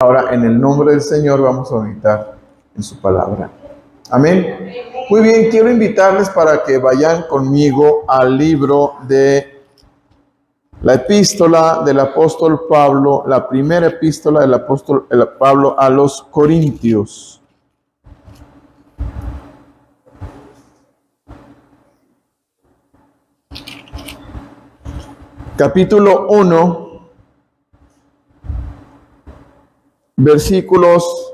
Ahora, en el nombre del Señor, vamos a meditar en su palabra. Amén. Muy bien, quiero invitarles para que vayan conmigo al libro de la epístola del apóstol Pablo, la primera epístola del apóstol Pablo a los Corintios. Capítulo 1, versículos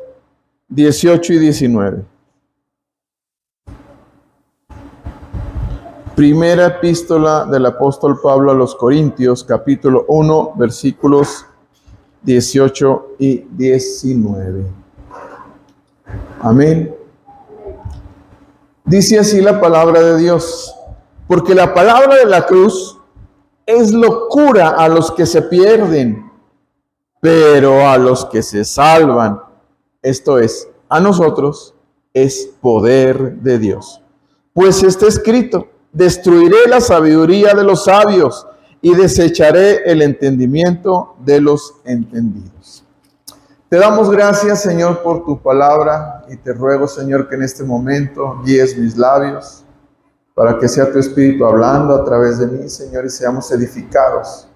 18 y 19. Primera epístola del apóstol Pablo a los Corintios, capítulo 1, versículos 18 y 19. Amén. Dice así la palabra de Dios: porque la palabra de la cruz es locura a los que se pierden, pero a los que se salvan, esto es, a nosotros, es poder de Dios. Pues está escrito: destruiré la sabiduría de los sabios y desecharé el entendimiento de los entendidos. Te damos gracias, Señor, por tu palabra, y te ruego, Señor, que en este momento guíes mis labios para que sea tu Espíritu hablando a través de mí, Señor, y seamos edificados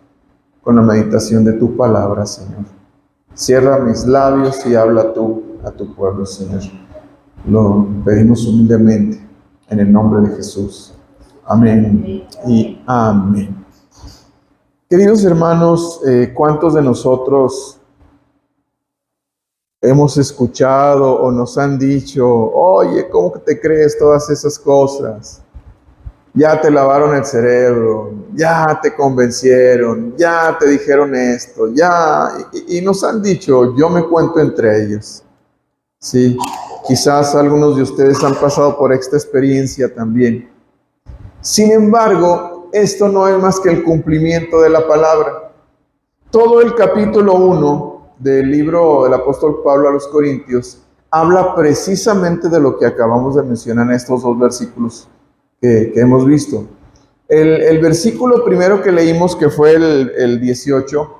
con la meditación de tu palabra, Señor. Cierra mis labios y habla tú a tu pueblo, Señor. Lo pedimos humildemente en el nombre de Jesús. Amén y amén. Queridos hermanos, ¿cuántos de nosotros hemos escuchado o nos han dicho: oye, ¿cómo que te crees todas esas cosas? Ya te lavaron el cerebro, ya te convencieron, ya te dijeron esto, ya, y nos han dicho, yo me cuento entre ellos. Sí, quizás algunos de ustedes han pasado por esta experiencia también. Sin embargo, esto no es más que el cumplimiento de la palabra. Todo el capítulo 1 del libro del apóstol Pablo a los Corintios habla precisamente de lo que acabamos de mencionar en estos dos versículos que hemos visto. El versículo primero que leímos, que fue el 18,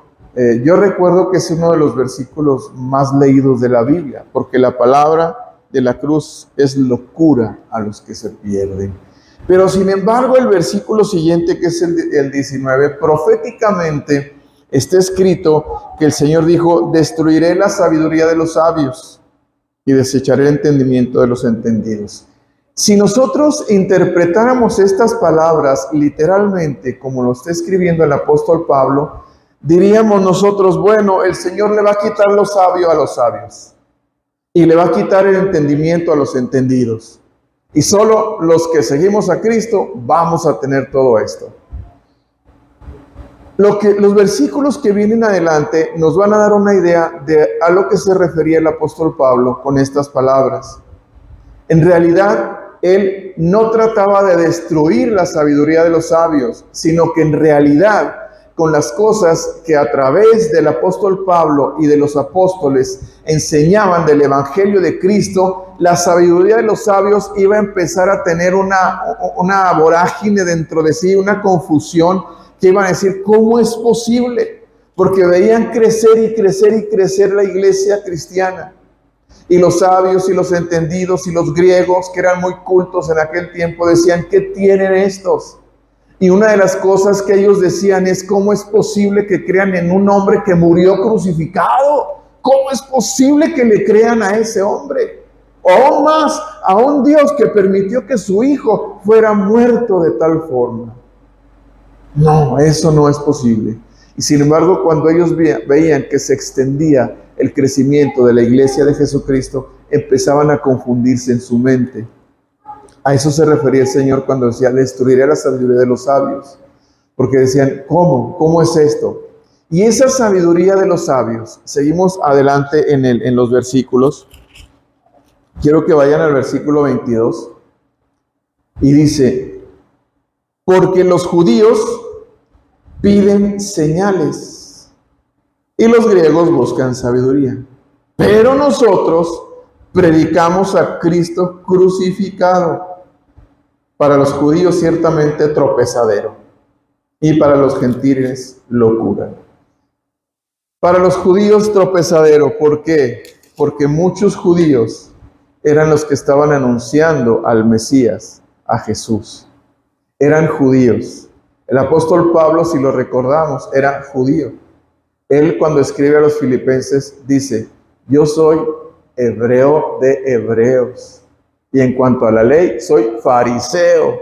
yo recuerdo que es uno de los versículos más leídos de la Biblia, porque la palabra de la cruz es locura a los que se pierden. Pero sin embargo, el versículo siguiente, que es el 19, proféticamente está escrito que el Señor dijo: destruiré la sabiduría de los sabios y desecharé el entendimiento de los entendidos. Si nosotros interpretáramos estas palabras literalmente como lo está escribiendo el apóstol Pablo, diríamos nosotros: bueno, el Señor le va a quitar lo sabio a los sabios y le va a quitar el entendimiento a los entendidos. Y solo los que seguimos a Cristo vamos a tener todo esto. Los versículos que vienen adelante nos van a dar una idea de a lo que se refería el apóstol Pablo con estas palabras. En realidad, él no trataba de destruir la sabiduría de los sabios, sino que en realidad, con las cosas que a través del apóstol Pablo y de los apóstoles enseñaban del evangelio de Cristo, la sabiduría de los sabios iba a empezar a tener una vorágine dentro de sí, una confusión, que iban a decir: ¿cómo es posible? Porque veían crecer y crecer y crecer la iglesia cristiana. Y los sabios y los entendidos y los griegos, que eran muy cultos en aquel tiempo, decían: ¿qué tienen estos? Y una de las cosas que ellos decían es: ¿cómo es posible que crean en un hombre que murió crucificado? ¿Cómo es posible que le crean a ese hombre? O aún más, a un Dios que permitió que su hijo fuera muerto de tal forma. No, eso no es posible. Y sin embargo, cuando ellos veían que se extendía el crecimiento de la iglesia de Jesucristo, empezaban a confundirse en su mente. A eso se refería el Señor cuando decía: destruiré la sabiduría de los sabios. Porque decían: ¿cómo? ¿Cómo es esto? Y esa sabiduría de los sabios, seguimos adelante en los versículos. Quiero que vayan al versículo 22. Y dice: porque los judíos piden señales y los griegos buscan sabiduría, pero nosotros predicamos a Cristo crucificado, para los judíos ciertamente tropezadero y para los gentiles locura. Para los judíos tropezadero. ¿Por qué? Porque muchos judíos eran los que estaban anunciando al Mesías, a Jesús. Eran judíos. El apóstol Pablo, si lo recordamos, era judío. Él, cuando escribe a los filipenses, dice: yo soy hebreo de hebreos, y en cuanto a la ley, soy fariseo.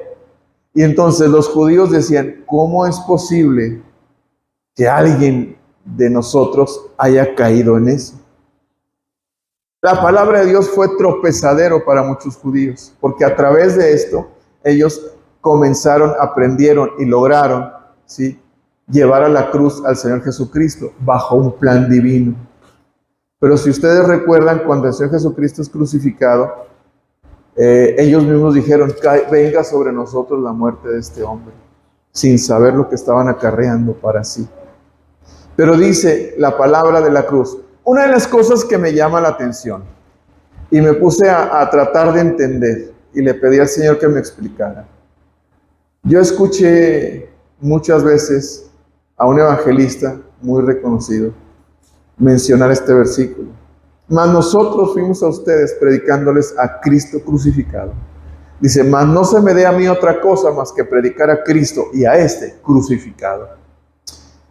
Y entonces los judíos decían: ¿cómo es posible que alguien de nosotros haya caído en eso? La palabra de Dios fue tropezadero para muchos judíos, porque a través de esto ellos comenzaron, aprendieron y lograron, ¿sí?, llevar a la cruz al Señor Jesucristo bajo un plan divino. Pero si ustedes recuerdan, cuando el Señor Jesucristo es crucificado, ellos mismos dijeron: venga sobre nosotros la muerte de este hombre, sin saber lo que estaban acarreando para sí. Pero dice la palabra de la cruz. Una de las cosas que me llama la atención, y me puse a tratar de entender, y le pedí al Señor que me explicara. Yo escuché muchas veces a un evangelista muy reconocido mencionar este versículo: mas nosotros fuimos a ustedes predicándoles a Cristo crucificado. Dice: mas no se me dé a mí otra cosa más que predicar a Cristo y a este crucificado.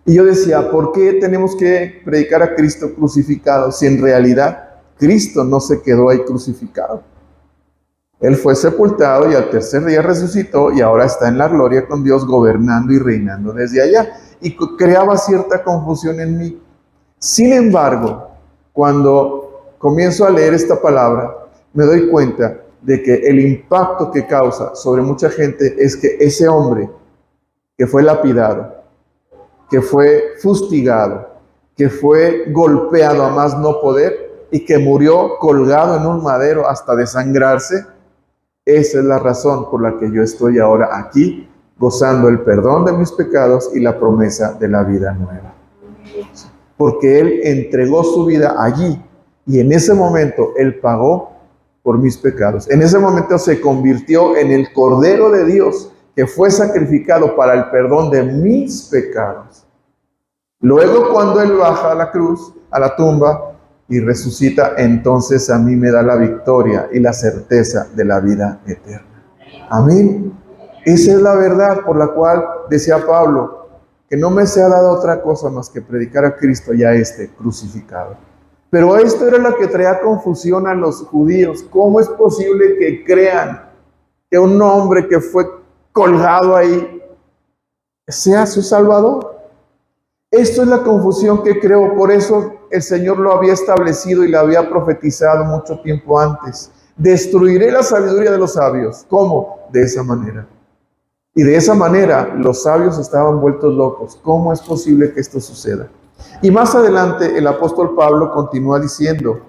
Y yo decía: ¿por qué tenemos que predicar a Cristo crucificado si en realidad Cristo no se quedó ahí crucificado? Él fue sepultado y al tercer día resucitó, y ahora está en la gloria con Dios, gobernando y reinando desde allá. Y creaba cierta confusión en mí. Sin embargo, cuando comienzo a leer esta palabra, me doy cuenta de que el impacto que causa sobre mucha gente es que ese hombre que fue lapidado, que fue fustigado, que fue golpeado a más no poder y que murió colgado en un madero hasta desangrarse, esa es la razón por la que yo estoy ahora aquí, gozando el perdón de mis pecados y la promesa de la vida nueva. Porque Él entregó su vida allí, y en ese momento Él pagó por mis pecados. En ese momento se convirtió en el Cordero de Dios que fue sacrificado para el perdón de mis pecados. Luego, cuando Él baja a la cruz, a la tumba, y resucita, entonces a mí me da la victoria y la certeza de la vida eterna. Amén. Esa es la verdad por la cual decía Pablo, que no me sea dada otra cosa más que predicar a Cristo y a este crucificado. Pero esto era lo que traía confusión a los judíos. ¿Cómo es posible que crean que un hombre que fue colgado ahí sea su Salvador? Esto es la confusión que creo. Por eso el Señor lo había establecido y lo había profetizado mucho tiempo antes. Destruiré la sabiduría de los sabios. ¿Cómo? De esa manera. Y de esa manera los sabios estaban vueltos locos. ¿Cómo es posible que esto suceda? Y más adelante el apóstol Pablo continúa diciendo,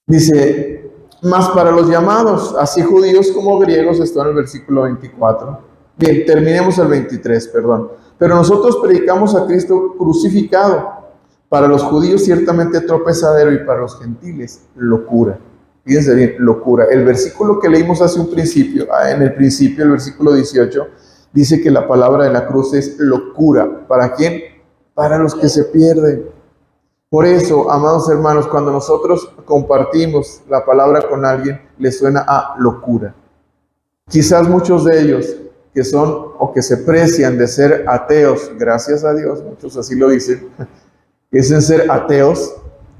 dice: mas para los llamados, así judíos como griegos, está en el versículo 24. Bien, terminemos el 23, perdón. Pero nosotros predicamos a Cristo crucificado, para los judíos ciertamente tropezadero y para los gentiles locura. Fíjense bien, locura. El versículo que leímos hace un principio, en el principio, el versículo 18, dice que la palabra de la cruz es locura. ¿Para quién? Para los que se pierden. Por eso, amados hermanos, cuando nosotros compartimos la palabra con alguien, les suena a locura. Quizás muchos de ellos que son o que se precian de ser ateos, gracias a Dios, muchos así lo dicen, dicen ser ateos,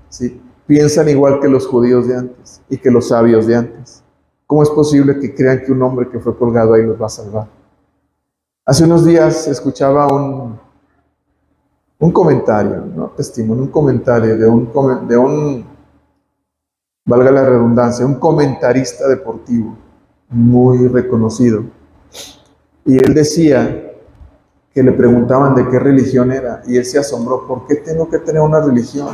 ¿sí?, piensan igual que los judíos de antes y que los sabios de antes. ¿Cómo es posible que crean que un hombre que fue colgado ahí los va a salvar? Hace unos días escuchaba un comentario, no testimonio, un comentario de un, valga la redundancia, un comentarista deportivo muy reconocido. Y él decía que le preguntaban de qué religión era, y él se asombró: ¿por qué tengo que tener una religión?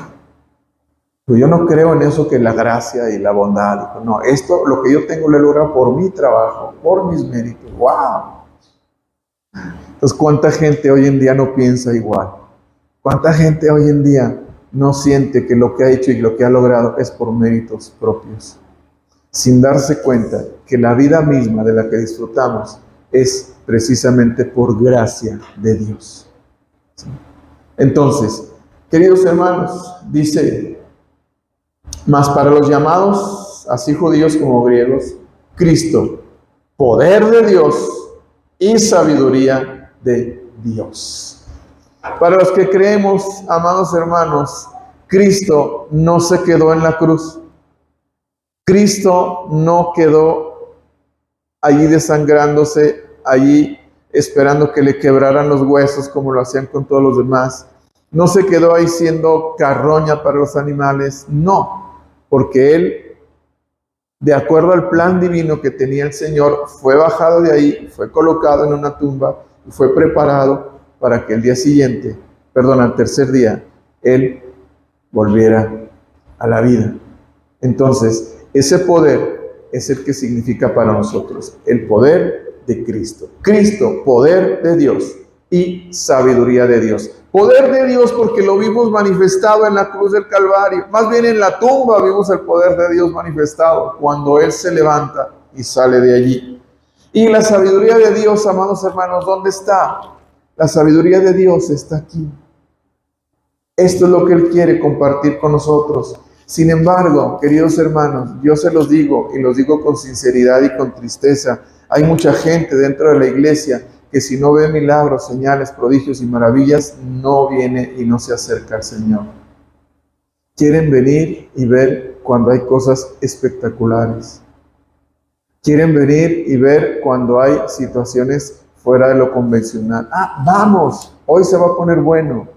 Pues yo no creo en eso, que la gracia y la bondad. Dijo: no, esto, lo que yo tengo, lo he logrado por mi trabajo, por mis méritos. ¡Wow! Entonces, ¿cuánta gente hoy en día no piensa igual? ¿Cuánta gente hoy en día no siente que lo que ha hecho y lo que ha logrado es por méritos propios, sin darse cuenta que la vida misma de la que disfrutamos es precisamente por gracia de Dios? ¿Sí? Entonces, Queridos hermanos, dice, mas para los llamados, así judíos como griegos, Cristo, poder de Dios y sabiduría de Dios. Para los que creemos, amados hermanos, Cristo no se quedó en la cruz. Cristo no quedó allí desangrándose, allí esperando que le quebraran los huesos como lo hacían con todos los demás. No se quedó ahí siendo carroña para los animales, no, porque Él, de acuerdo al plan divino que tenía el Señor, fue bajado de ahí, fue colocado en una tumba y fue preparado para que el día siguiente, al tercer día, Él volviera a la vida. Entonces, ese poder es el que significa para nosotros el poder de Cristo. Cristo, poder de Dios y sabiduría de Dios. Poder de Dios porque lo vimos manifestado en la cruz del Calvario. Más bien en la tumba vimos el poder de Dios manifestado cuando Él se levanta y sale de allí. Y la sabiduría de Dios, amados hermanos, ¿dónde está? La sabiduría de Dios está aquí. Esto es lo que Él quiere compartir con nosotros. Sin embargo, queridos hermanos, yo se los digo y los digo con sinceridad y con tristeza. Hay mucha gente dentro de la iglesia que si no ve milagros, señales, prodigios y maravillas, no viene y no se acerca al Señor. Quieren venir y ver cuando hay cosas espectaculares. Quieren venir y ver cuando hay situaciones fuera de lo convencional. Vamos, hoy se va a poner bueno.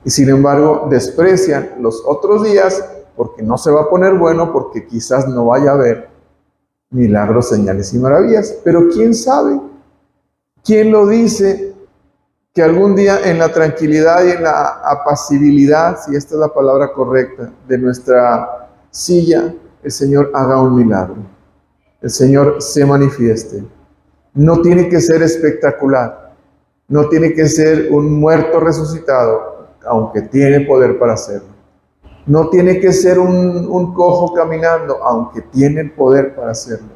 Y sin embargo, desprecian los otros días porque no se va a poner bueno, porque quizás no vaya a haber milagros, señales y maravillas. Pero ¿quién sabe? ¿Quién lo dice? Que algún día en la tranquilidad y en la apacibilidad, si esta es la palabra correcta, de nuestra silla, el Señor haga un milagro. El Señor se manifieste. No tiene que ser espectacular. No tiene que ser un muerto resucitado, aunque tiene poder para hacerlo. No tiene que ser un cojo caminando, aunque tiene el poder para hacerlo.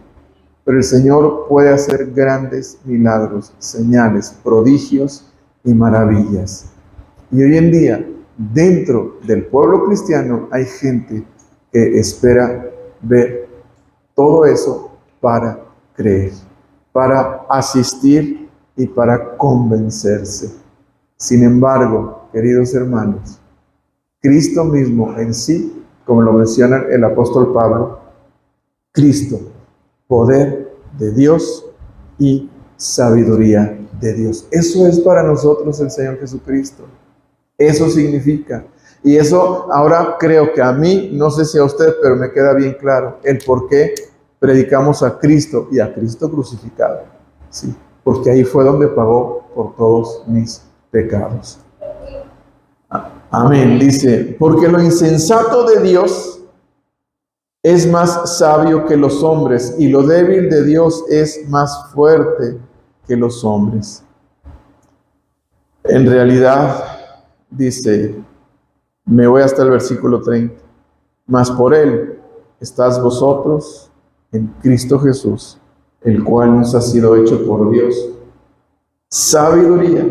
Pero el Señor puede hacer grandes milagros, señales, prodigios y maravillas. Y hoy en día, dentro del pueblo cristiano, hay gente que espera ver todo eso para creer, para asistir y para convencerse. Sin embargo, queridos hermanos, Cristo mismo en sí, como lo menciona el apóstol Pablo, Cristo, poder de Dios y sabiduría de Dios. Eso es para nosotros el Señor Jesucristo. Eso significa. Y eso ahora creo que a mí, no sé si a usted, pero me queda bien claro el por qué predicamos a Cristo y a Cristo crucificado. Sí, porque ahí fue donde pagó por todos mis pecados. Amén. Dice, porque lo insensato de Dios es más sabio que los hombres, y lo débil de Dios es más fuerte que los hombres. En realidad, dice, me voy hasta el versículo 30, mas por Él estás vosotros en Cristo Jesús, el cual nos ha sido hecho por Dios sabiduría,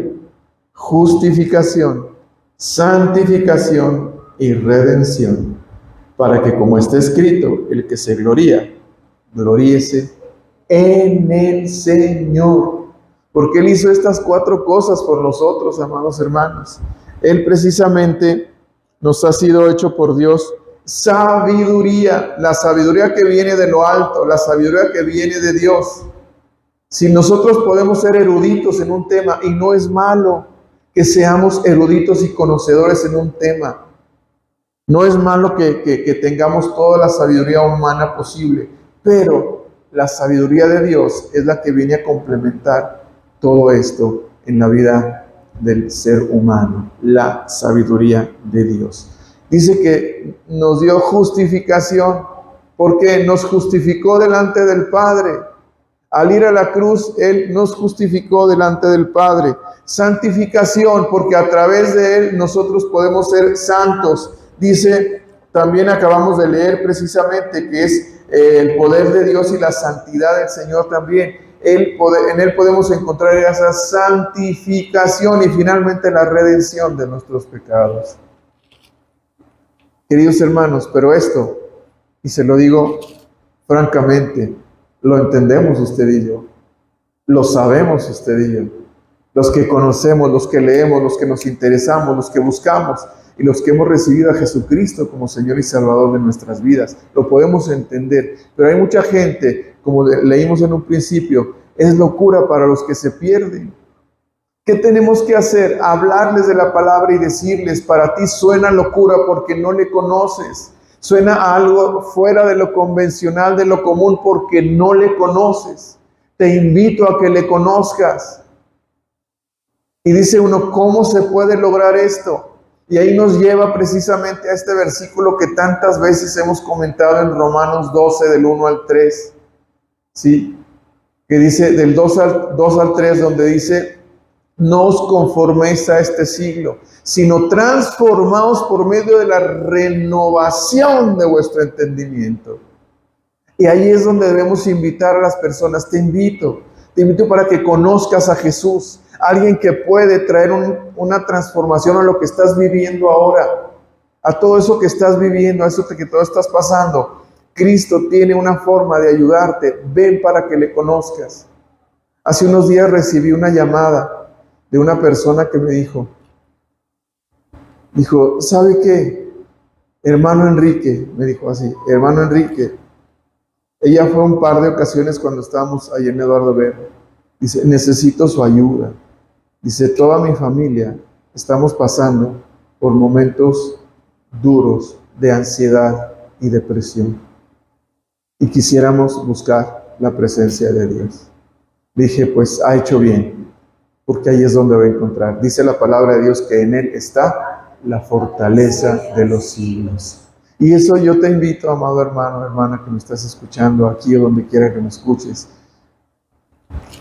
justificación, santificación y redención, para que, como está escrito, el que se gloría, gloríese en el Señor. Porque Él hizo estas 4 cosas por nosotros, amados hermanos. Él precisamente nos ha sido hecho por Dios sabiduría, la sabiduría que viene de lo alto, la sabiduría que viene de Dios. Si nosotros podemos ser eruditos en un tema, y no es malo que seamos eruditos y conocedores en un tema, no es malo que tengamos toda la sabiduría humana posible, pero la sabiduría de Dios es la que viene a complementar todo esto en la vida del ser humano, la sabiduría de Dios. Dice que nos dio justificación, porque nos justificó delante del Padre. Al ir a la cruz, Él nos justificó delante del Padre. Santificación, porque a través de Él nosotros podemos ser santos. Dice, también acabamos de leer precisamente que es el poder de Dios y la santidad del Señor también. en Él podemos encontrar esa santificación y finalmente la redención de nuestros pecados. Queridos hermanos, pero esto, y se lo digo francamente, lo entendemos usted y yo, lo sabemos usted y yo, los que conocemos, los que leemos, los que nos interesamos, los que buscamos y los que hemos recibido a Jesucristo como Señor y Salvador de nuestras vidas, lo podemos entender, pero hay mucha gente, como leímos en un principio, es locura para los que se pierden. ¿Qué tenemos que hacer? Hablarles de la palabra y decirles, para ti suena locura porque no le conoces. Suena a algo fuera de lo convencional, de lo común, porque no le conoces. Te invito a que le conozcas. Y dice uno, ¿cómo se puede lograr esto? Y ahí nos lleva precisamente a este versículo que tantas veces hemos comentado en Romanos 12, del 1 al 3. ¿Sí? Que dice, del 2 al 3, donde dice, no os conforméis a este siglo, sino transformaos por medio de la renovación de vuestro entendimiento. Y ahí es donde debemos invitar a las personas. Te invito para que conozcas a Jesús, alguien que puede traer una transformación a lo que estás viviendo ahora, a todo eso que estás viviendo, a eso que todo estás pasando. Cristo tiene una forma de ayudarte. Ven para que le conozcas. Hace unos días recibí una llamada de una persona que me dijo, ¿sabe qué? Hermano Enrique, me dijo así, hermano Enrique, ella fue un par de ocasiones cuando estábamos ahí en Eduardo Verde, dice, necesito su ayuda, dice, toda mi familia estamos pasando por momentos duros de ansiedad y depresión y quisiéramos buscar la presencia de Dios. Dije, pues ha hecho bien, porque ahí es donde va a encontrar. Dice la palabra de Dios que en Él está la fortaleza de los siglos. Y eso yo te invito, amado hermano, hermana, que me estás escuchando aquí o donde quiera que me escuches,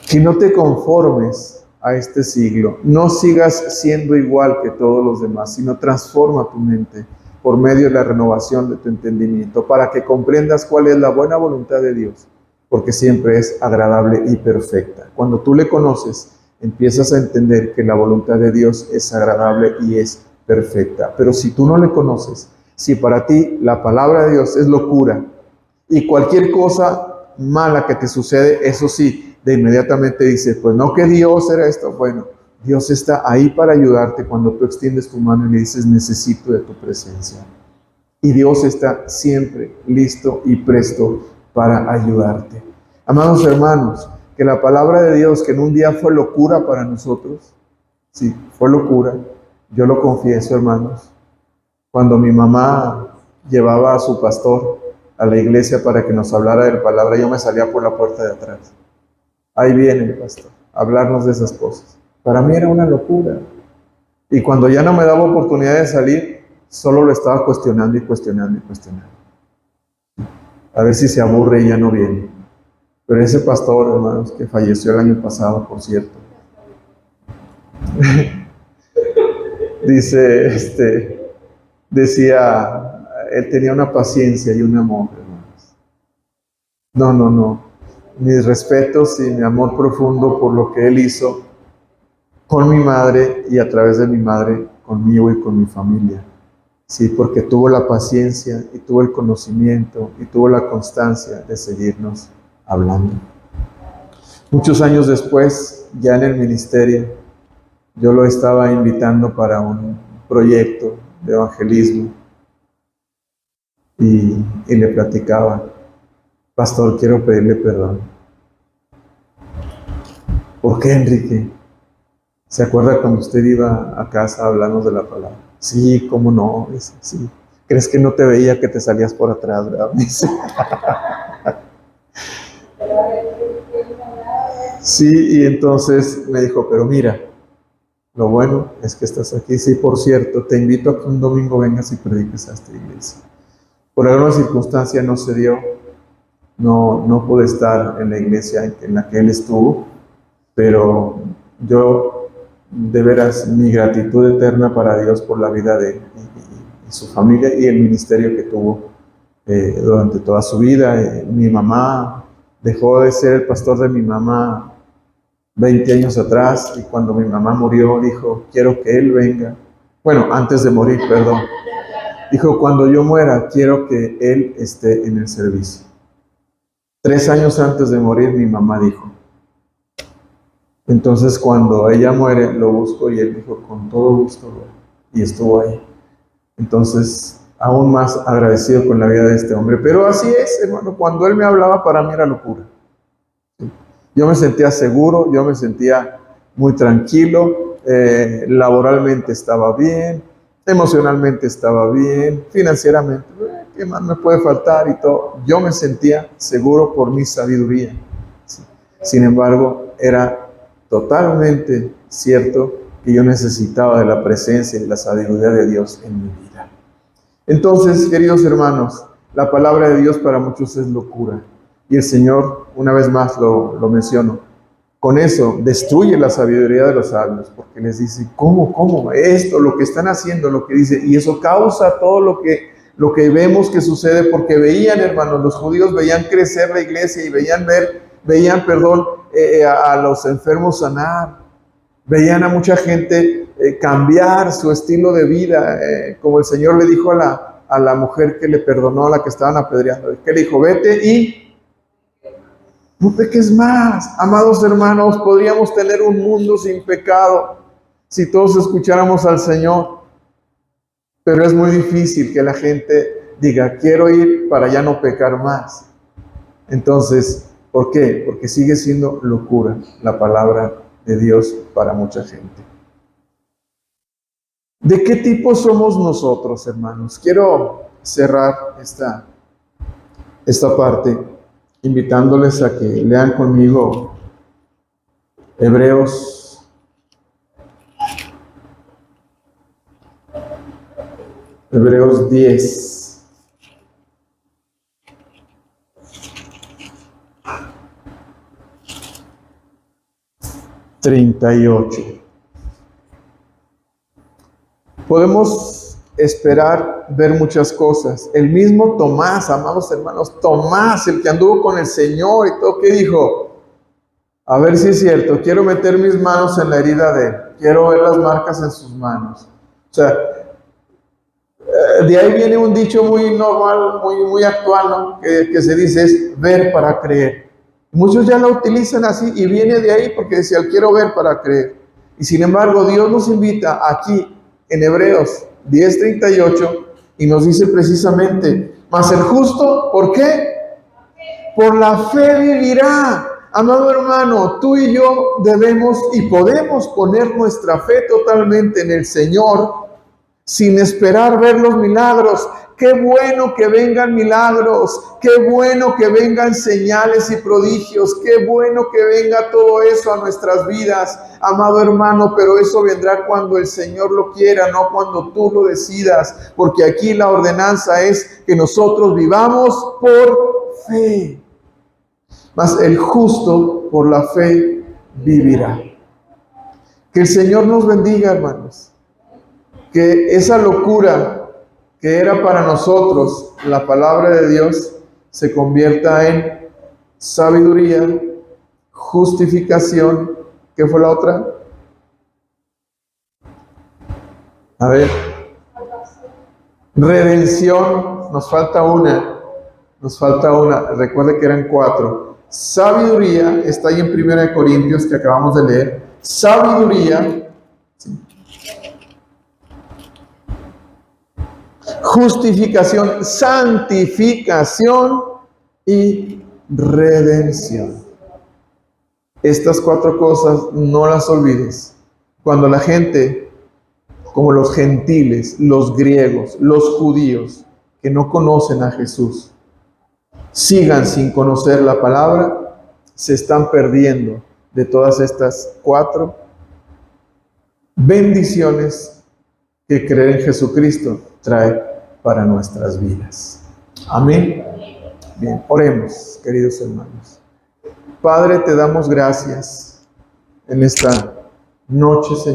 que no te conformes a este siglo, no sigas siendo igual que todos los demás, sino transforma tu mente por medio de la renovación de tu entendimiento, para que comprendas cuál es la buena voluntad de Dios, porque siempre es agradable y perfecta. Cuando tú le conoces, empiezas a entender que la voluntad de Dios es agradable y es perfecta. Pero si tú no le conoces, si para ti la palabra de Dios es locura y cualquier cosa mala que te sucede, eso sí, de inmediatamente dices, pues no que Dios era esto. Bueno, Dios está ahí para ayudarte cuando tú extiendes tu mano y le dices, necesito de tu presencia. Y Dios está siempre listo y presto para ayudarte. Amados hermanos, que la palabra de Dios, que en un día fue locura para nosotros, sí, fue locura, yo lo confieso, hermanos, cuando mi mamá llevaba a su pastor a la iglesia para que nos hablara de la palabra, yo me salía por la puerta de atrás. Ahí viene el pastor, a hablarnos de esas cosas. Para mí era una locura. Y cuando ya no me daba oportunidad de salir, solo lo estaba cuestionando y cuestionando y cuestionando. A ver si se aburre y ya no viene. Pero ese pastor, hermanos, que falleció el año pasado, por cierto, decía, él tenía una paciencia y un amor, hermanos. No. Mis respetos y mi amor profundo por lo que él hizo con mi madre y a través de mi madre, conmigo y con mi familia. Sí, porque tuvo la paciencia y tuvo el conocimiento y tuvo la constancia de seguirnos hablando. Muchos años después, ya en el ministerio, yo lo estaba invitando para un proyecto de evangelismo y le platicaba, pastor, quiero pedirle perdón. ¿Por qué, Enrique? ¿Se acuerda cuando usted iba a casa a hablarnos de la palabra? Sí, cómo no, sí. ¿Crees que no te veía que te salías por atrás, verdad? Sí, y entonces me dijo, pero mira, lo bueno es que estás aquí. Sí, por cierto, te invito a que un domingo vengas y prediques a esta iglesia. Por alguna circunstancia no se dio, no pude estar en la iglesia en la que él estuvo, pero yo, de veras, mi gratitud eterna para Dios por la vida de él y su familia y el ministerio que tuvo durante toda su vida. Mi mamá, dejó de ser el pastor de mi mamá 20 años atrás, y cuando mi mamá murió dijo, quiero que él venga. Bueno, antes de morir, perdón. Dijo, cuando yo muera, quiero que él esté en el servicio. 3 años antes de morir, mi mamá dijo. Entonces, cuando ella muere, lo busco y él dijo, con todo gusto, y estuvo ahí. Entonces, aún más agradecido con la vida de este hombre. Pero así es, hermano, cuando él me hablaba, para mí era locura. Yo me sentía seguro, yo me sentía muy tranquilo, laboralmente estaba bien, emocionalmente estaba bien, financieramente, ¿qué más me puede faltar? Y todo. Yo me sentía seguro por mi sabiduría. Sin embargo, era totalmente cierto que yo necesitaba de la presencia y de la sabiduría de Dios en mi vida. Entonces, queridos hermanos, la palabra de Dios para muchos es locura. Y el Señor, una vez más lo menciono, con eso destruye la sabiduría de los sabios, porque les dice, ¿cómo? Esto, lo que están haciendo, lo que dice, y eso causa todo lo que vemos que sucede, porque veían, hermanos, los judíos veían crecer la iglesia y veían a los enfermos sanar, veían a mucha gente cambiar su estilo de vida, como el Señor le dijo a la mujer que le perdonó, a la que estaban apedreando, que le dijo, vete y no peques más. Amados hermanos, podríamos tener un mundo sin pecado si todos escucháramos al Señor, pero es muy difícil que la gente diga, quiero ir para ya no pecar más. Entonces, ¿por qué? Porque sigue siendo locura la palabra de Dios para mucha gente. ¿De qué tipo somos nosotros, hermanos? Quiero cerrar esta parte invitándoles a que lean conmigo Hebreos 10. ...38... Podemos esperar ver muchas cosas. El mismo Tomás, amados hermanos, Tomás, el que anduvo con el Señor y todo, ¿qué dijo? A ver si es cierto, quiero meter mis manos en la herida de él, quiero ver las marcas en sus manos. O sea, de ahí viene un dicho muy normal, muy actual, ¿no? Que se dice es ver para creer. Muchos ya lo utilizan así y viene de ahí porque decía, quiero ver para creer. Y sin embargo, Dios nos invita aquí en Hebreos 10:38 y nos dice precisamente, mas el justo, ¿por qué? Por la fe vivirá. Amado hermano, tú y yo debemos y podemos poner nuestra fe totalmente en el Señor sin esperar ver los milagros. Qué bueno que vengan milagros, qué bueno que vengan señales y prodigios, qué bueno que venga todo eso a nuestras vidas, amado hermano, pero eso vendrá cuando el Señor lo quiera, no cuando tú lo decidas, porque aquí la ordenanza es que nosotros vivamos por fe. Mas el justo por la fe vivirá. Que el Señor nos bendiga, hermanos. Que esa locura que era para nosotros la palabra de Dios se convierta en sabiduría, justificación. ¿Qué fue la otra? A ver. Redención. Nos falta una. Recuerde que eran 4. Sabiduría, está ahí en 1 Corintios que acabamos de leer. Sabiduría. ¿Sí? Justificación, santificación y redención. Estas 4 cosas no las olvides. Cuando la gente, como los gentiles, los griegos, los judíos, que no conocen a Jesús, sigan sin conocer la palabra, se están perdiendo de todas estas 4 bendiciones que creer en Jesucristo trae para nuestras vidas. Amén. Bien, oremos, queridos hermanos. Padre, te damos gracias en esta noche, Señor.